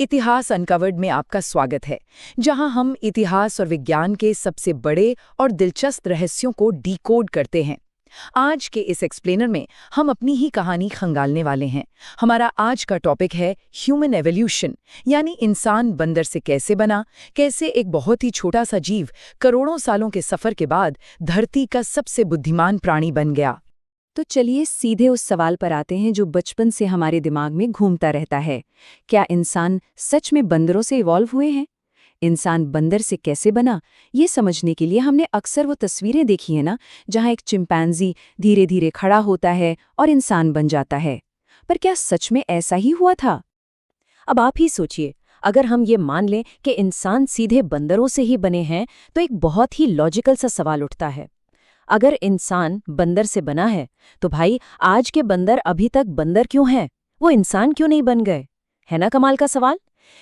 इतिहास अनकवर्ड में आपका स्वागत है, जहां हम इतिहास और विज्ञान के सबसे बड़े और दिलचस्प रहस्यों को डिकोड करते हैं। आज के इस एक्सप्लेनर में हम अपनी ही कहानी खंगालने वाले हैं। हमारा आज का टॉपिक है ह्यूमन एवोल्यूशन, यानी इंसान बंदर से कैसे बना, कैसे एक बहुत ही छोटा सा जीव करोड़ों सालों के सफर के बाद धरती का सबसे बुद्धिमान प्राणी बन गया। तो चलिए सीधे उस सवाल पर आते हैं जो बचपन से हमारे दिमाग में घूमता रहता है। क्या इंसान सच में बंदरों से इवॉल्व हुए हैं? इंसान बंदर से कैसे बना, ये समझने के लिए हमने अक्सर वो तस्वीरें देखी हैं ना, जहाँ एक चिंपैंजी धीरे धीरे खड़ा होता है और इंसान बन जाता है। पर क्या सच में ऐसा ही हुआ था? अब आप ही सोचिए, अगर हम ये मान लें कि इंसान सीधे बंदरों से ही बने हैं, तो एक बहुत ही लॉजिकल सा सवाल उठता है। अगर इंसान बंदर से बना है, तो भाई आज के बंदर अभी तक बंदर क्यों हैं? वो इंसान क्यों नहीं बन गए? है ना कमाल का सवाल।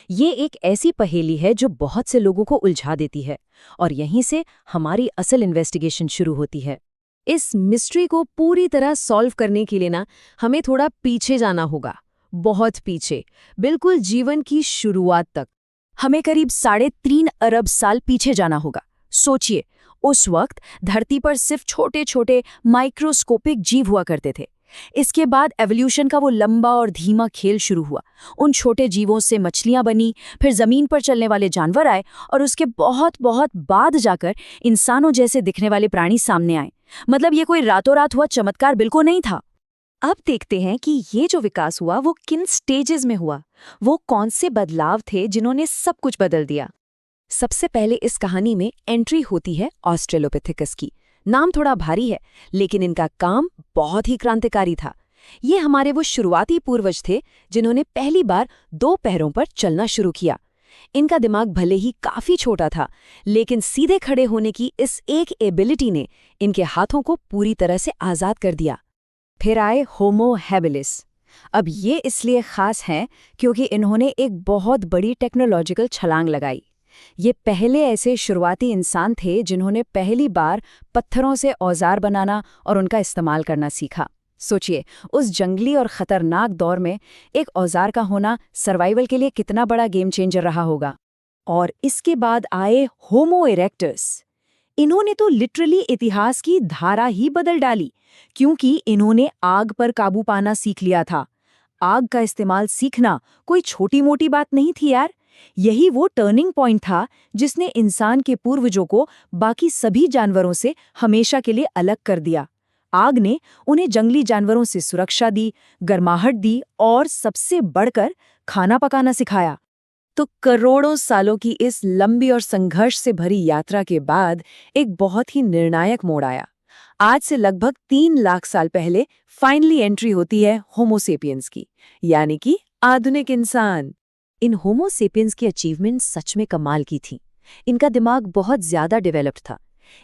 ये एक ऐसी पहेली है जो बहुत से लोगों को उलझा देती है, और यहीं से हमारी असल इन्वेस्टिगेशन शुरू होती है। इस मिस्ट्री को पूरी तरह सॉल्व करने के लिए ना हमें थोड़ा पीछे जाना होगा, बहुत पीछे, बिल्कुल जीवन की शुरुआत तक। हमें करीब 3.5 अरब साल पीछे जाना होगा। सोचिए, उस वक्त धरती पर सिर्फ छोटे छोटे माइक्रोस्कोपिक जीव हुआ करते थे। इसके बाद एवोल्यूशन का वो लंबा और धीमा खेल शुरू हुआ। उन छोटे जीवों से मछलियां बनी, फिर जमीन पर चलने वाले जानवर आए, और उसके बहुत बहुत बाद जाकर इंसानों जैसे दिखने वाले प्राणी सामने आए। मतलब ये कोई रातों रात हुआ चमत्कार बिल्कुल नहीं था। अब देखते हैं कि ये जो विकास हुआ वो किन स्टेजेस में हुआ, वो कौन से बदलाव थे जिन्होंने सब कुछ बदल दिया। सबसे पहले इस कहानी में एंट्री होती है ऑस्ट्रेलोपिथेकस की। नाम थोड़ा भारी है, लेकिन इनका काम बहुत ही क्रांतिकारी था। ये हमारे वो शुरुआती पूर्वज थे जिन्होंने पहली बार 2 पैरों पर चलना शुरू किया। इनका दिमाग भले ही काफी छोटा था, लेकिन सीधे खड़े होने की इस एक एबिलिटी ने इनके हाथों को पूरी तरह से आजाद कर दिया। फिर आए होमो हैबिलिस। अब ये इसलिए खास हैं क्योंकि इन्होंने एक बहुत बड़ी टेक्नोलॉजिकल छलांग लगाई। ये पहले ऐसे शुरुआती इंसान थे जिन्होंने पहली बार पत्थरों से औजार बनाना और उनका इस्तेमाल करना सीखा। सोचिए, उस जंगली और खतरनाक दौर में एक औजार का होना सर्वाइवल के लिए कितना बड़ा गेम चेंजर रहा होगा। और इसके बाद आए होमो इरेक्टस। इन्होंने तो लिटरली इतिहास की धारा ही बदल डाली, क्योंकि इन्होंने आग पर काबू पाना सीख लिया था। आग का इस्तेमाल सीखना कोई छोटी मोटी बात नहीं थी यार। यही वो टर्निंग पॉइंट था जिसने इंसान के पूर्वजों को बाकी सभी जानवरों से हमेशा के लिए अलग कर दिया। आग ने उन्हें जंगली जानवरों से सुरक्षा दी, गर्माहट दी और सबसे बढ़कर खाना पकाना सिखाया। तो करोड़ों सालों की इस लंबी और संघर्ष से भरी यात्रा के बाद एक बहुत ही निर्णायक मोड़ आया। आज से लगभग 3 लाख साल पहले फाइनली एंट्री होती है होमो सेपियंस की, यानी कि आधुनिक इंसान। इन होमो सेपियंस की अचीवमेंट सच में कमाल की थी। इनका दिमाग बहुत ज्यादा डेवलप्ड था।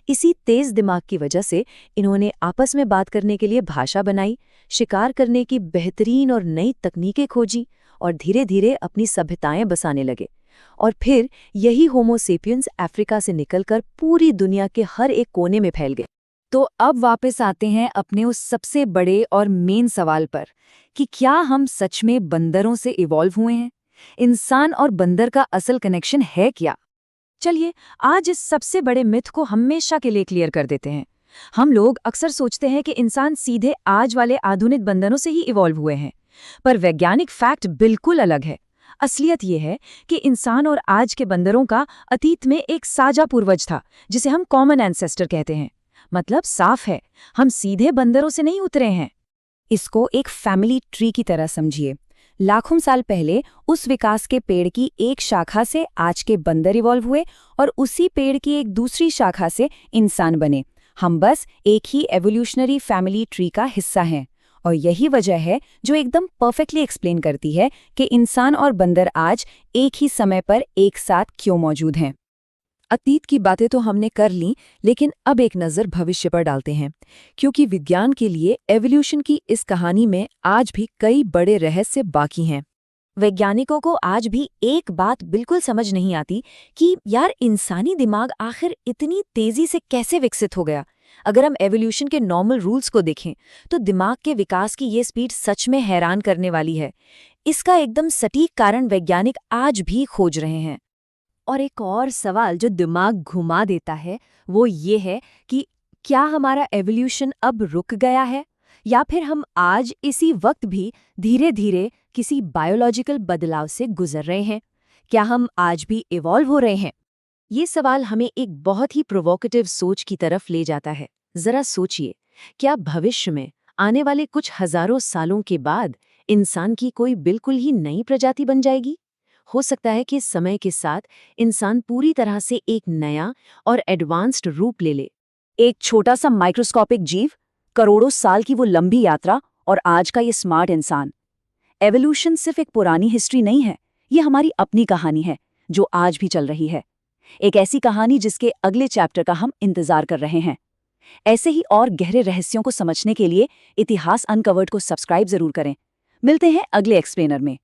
इसी तेज दिमाग की वजह से इन्होंने आपस में बात करने के लिए भाषा बनाई, शिकार करने की बेहतरीन और नई तकनीकें खोजी, और धीरे धीरे अपनी सभ्यताएं बसाने लगे। और फिर यही होमो सेपियंस अफ्रीका से निकलकर पूरी दुनिया के हर एक कोने में फैल गए। तो अब वापस आते हैं अपने उस सबसे बड़े और मेन सवाल पर कि क्या हम सच में बंदरों से इवॉल्व हुए हैं? इंसान और बंदर का असल कनेक्शन है क्या? चलिए आज इस सबसे बड़े मिथ को हमेशा के लिए क्लियर कर देते हैं। हम लोग अक्सर सोचते हैं कि इंसान सीधे आज वाले आधुनिक बंदरों से ही इवॉल्व हुए हैं, पर वैज्ञानिक फैक्ट बिल्कुल अलग है। असलियत यह है कि इंसान और आज के बंदरों का अतीत में एक साझा पूर्वज था, जिसे हम कॉमन एंसेस्टर कहते हैं। मतलब साफ है, हम सीधे बंदरों से नहीं उतरे हैं। इसको एक फैमिली ट्री की तरह समझिए। लाखों साल पहले उस विकास के पेड़ की एक शाखा से आज के बंदर इवॉल्व हुए, और उसी पेड़ की एक दूसरी शाखा से इंसान बने। हम बस एक ही एवोल्यूशनरी फैमिली ट्री का हिस्सा हैं। और यही वजह है जो एकदम परफेक्टली एक्सप्लेन करती है कि इंसान और बंदर आज एक ही समय पर एक साथ क्यों मौजूद हैं। अतीत की बातें तो हमने कर ली, लेकिन अब एक नज़र भविष्य पर डालते हैं, क्योंकि विज्ञान के लिए एवोल्यूशन की इस कहानी में आज भी कई बड़े रहस्य बाकी हैं। वैज्ञानिकों को आज भी एक बात बिल्कुल समझ नहीं आती कि यार इंसानी दिमाग आखिर इतनी तेजी से कैसे विकसित हो गया। अगर हम एवोल्यूशन के नॉर्मल रूल्स को देखें तो दिमाग के विकास की ये स्पीड सच में हैरान करने वाली है। इसका एकदम सटीक कारण वैज्ञानिक आज भी खोज रहे हैं। और एक और सवाल जो दिमाग घुमा देता है वो ये है कि क्या हमारा एवोल्यूशन अब रुक गया है या फिर हम आज इसी वक्त भी धीरे धीरे किसी बायोलॉजिकल बदलाव से गुजर रहे हैं? क्या हम आज भी इवॉल्व हो रहे हैं? ये सवाल हमें एक बहुत ही प्रोवोकेटिव सोच की तरफ ले जाता है। जरा सोचिए, क्या भविष्य में आने वाले कुछ हजारों सालों के बाद इंसान की कोई बिल्कुल ही नई प्रजाति बन जाएगी? हो सकता है कि समय के साथ इंसान पूरी तरह से एक नया और एडवांस्ड रूप ले ले। एक छोटा सा माइक्रोस्कोपिक जीव, करोड़ों साल की वो लंबी यात्रा और आज का ये स्मार्ट इंसान। एवोल्यूशन सिर्फ एक पुरानी हिस्ट्री नहीं है, ये हमारी अपनी कहानी है जो आज भी चल रही है। एक ऐसी कहानी जिसके अगले चैप्टर का हम इंतजार कर रहे हैं। ऐसे ही और गहरे रहस्यों को समझने के लिए इतिहास अनकवर्ड को सब्सक्राइब जरूर करें। मिलते हैं अगले एक्सप्लेनर में।